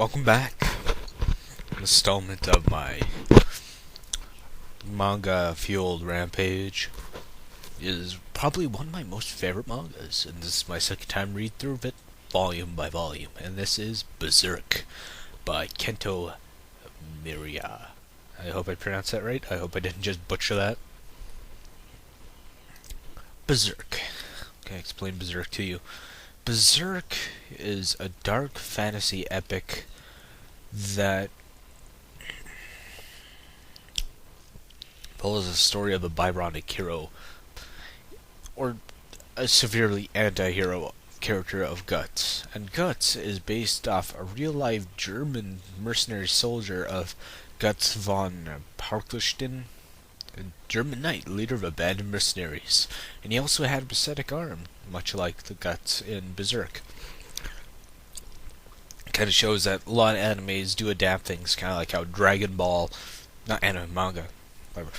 Welcome back. Installment of my manga-fueled rampage is probably one of my most favorite mangas, and this is my second time read through of it, volume by volume, and this is BERSERK by Kento Miria. I hope I pronounced that right. I hope I didn't just butcher that. BERSERK. Okay, explain BERSERK to you. BERSERK is a dark fantasy epic that follows the story of a Byronic hero, or a severely anti-hero character of Guts. And Guts is based off a real-life German mercenary soldier of Guts von Parklstein, a German knight, leader of abandoned mercenaries. And he also had a prosthetic arm, much like the Guts in BERSERK. Kind of shows that a lot of animes do adapt things, kind of like how Dragon Ball, not anime, manga, whatever,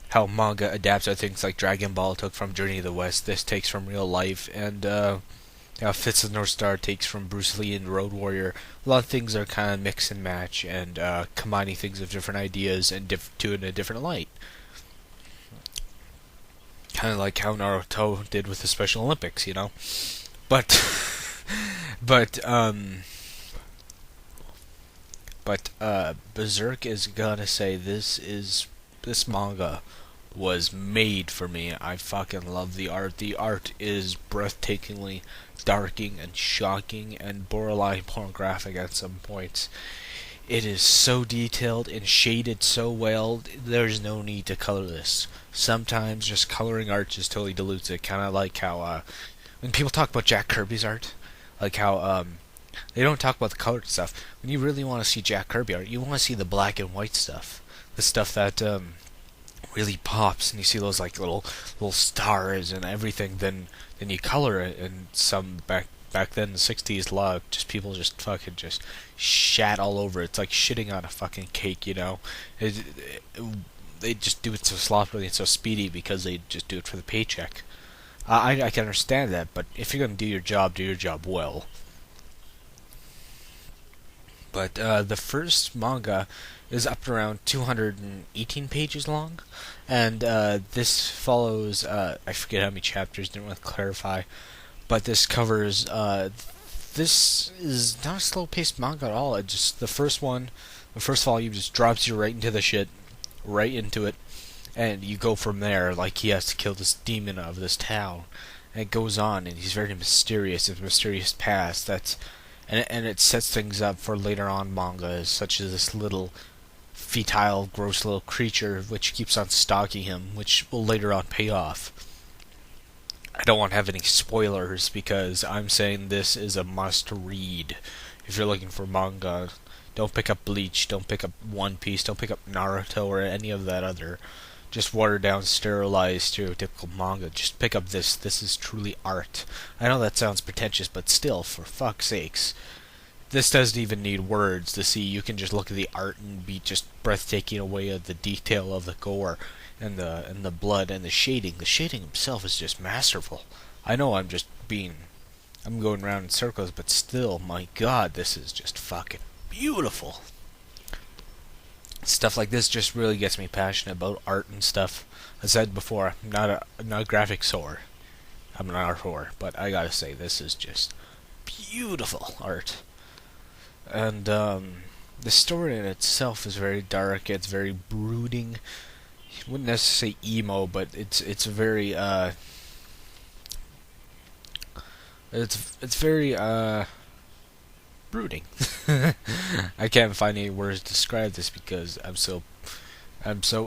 how manga adapts to things like Dragon Ball took from Journey to the West, this takes from real life, and how Fist of the North Star takes from Bruce Lee and Road Warrior. A lot of things are kind of mix and match, and combining things of different ideas and do it in a different light. Kind of like how Naruto did with the Special Olympics, you know? But BERSERK is gonna say this manga was made for me. I fucking love the art. The art is breathtakingly darking and shocking and borderline pornographic at some points. It is so detailed and shaded so well, there's no need to color this. Sometimes just coloring art just totally dilutes it, kind of like how when people talk about Jack Kirby's art, like how they don't talk about the colored stuff. When you really want to see Jack Kirby art, you want to see the black and white stuff. The stuff that really pops, and you see those like little stars and everything. Then you color it, and some back then in the 60s, a lot of just people just fucking just shat all over it. It's like shitting on a fucking cake, you know. They just do it so sloppily and so speedy because they just do it for the paycheck. I can understand that, but if you're gonna do your job well. But the first manga is up to around 218 pages long, and this follows, I forget how many chapters, didn't want to clarify, but this covers, this is not a slow-paced manga at all. It just, the first volume just drops you right into the shit, right into it, and you go from there, like he has to kill this demon of this town, and it goes on, and he's very mysterious, his mysterious past, and it sets things up for later on manga, such as this little fetile, gross little creature which keeps on stalking him, which will later on pay off. I don't want to have any spoilers because I'm saying this is a must-read. If you're looking for manga, don't pick up Bleach, don't pick up One Piece, don't pick up Naruto or any of that other just watered-down, sterilized, stereotypical manga. Just pick up this. This is truly art. I know that sounds pretentious, but still, for fuck's sakes, this doesn't even need words to see. You can just look at the art and be just breathtaking away at the detail of the gore and the blood and the shading. The shading itself is just masterful. I know I'm going around in circles, but still, my god, this is just fucking beautiful. Stuff like this just really gets me passionate about art and stuff. I said before, I'm not a graphics whore. I'm an art whore, but I gotta say, this is just beautiful art. And the story in itself is very dark. It's very brooding. You wouldn't necessarily say emo, but it's very it's very brooding. I can't find any words to describe this because I'm so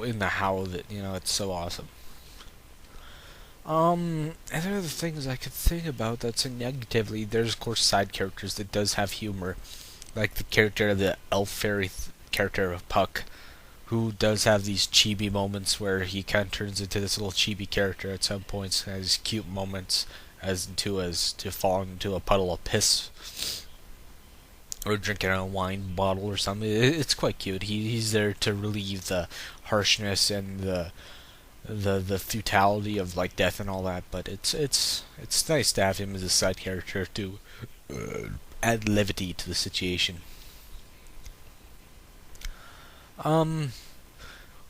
in the howl that, you know, it's so awesome. And there are other things I could think about that say negatively. There's of course side characters that does have humor, like the character of the elf fairy character of Puck, who does have these chibi moments where he kind of turns into this little chibi character at some points, and has these cute moments as to fall into a puddle of piss or drinking a wine bottle or something. It's quite cute. He's there to relieve the harshness and the futility of like death and all that. But it's nice to have him as a side character to add levity to the situation. Um,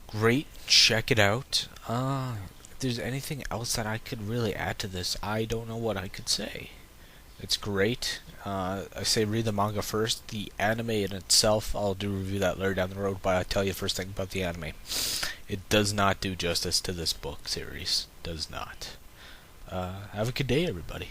Great. Check it out. If there's anything else that I could really add to this, I don't know what I could say. It's great. I say read the manga first. The anime in itself, I'll do a review that later down the road, but I'll tell you first thing about the anime. It does not do justice to this book series. Does not. Have a good day, everybody.